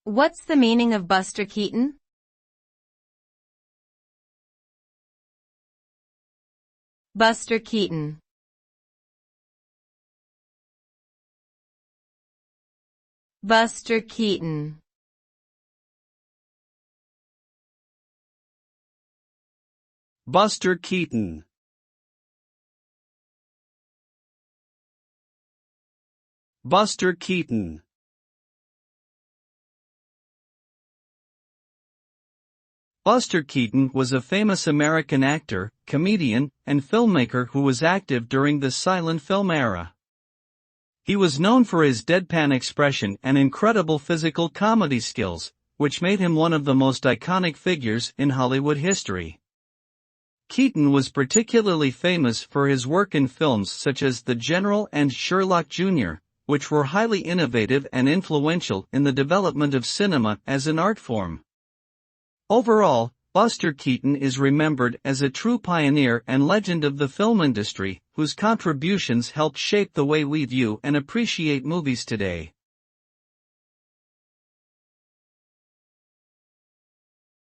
What's the meaning of Buster Keaton? Buster Keaton. Buster Keaton. Buster Keaton. Buster Keaton. Buster Keaton was a famous American actor, comedian, and filmmaker who was active during the silent film era. He was known for his deadpan expression and incredible physical comedy skills, which made him one of the most iconic figures in Hollywood history. Keaton was particularly famous for his work in films such as The General and Sherlock Jr., which were highly innovative and influential in the development of cinema as an art form. Overall, Buster Keaton is remembered as a true pioneer and legend of the film industry, whose contributions helped shape the way we view and appreciate movies today.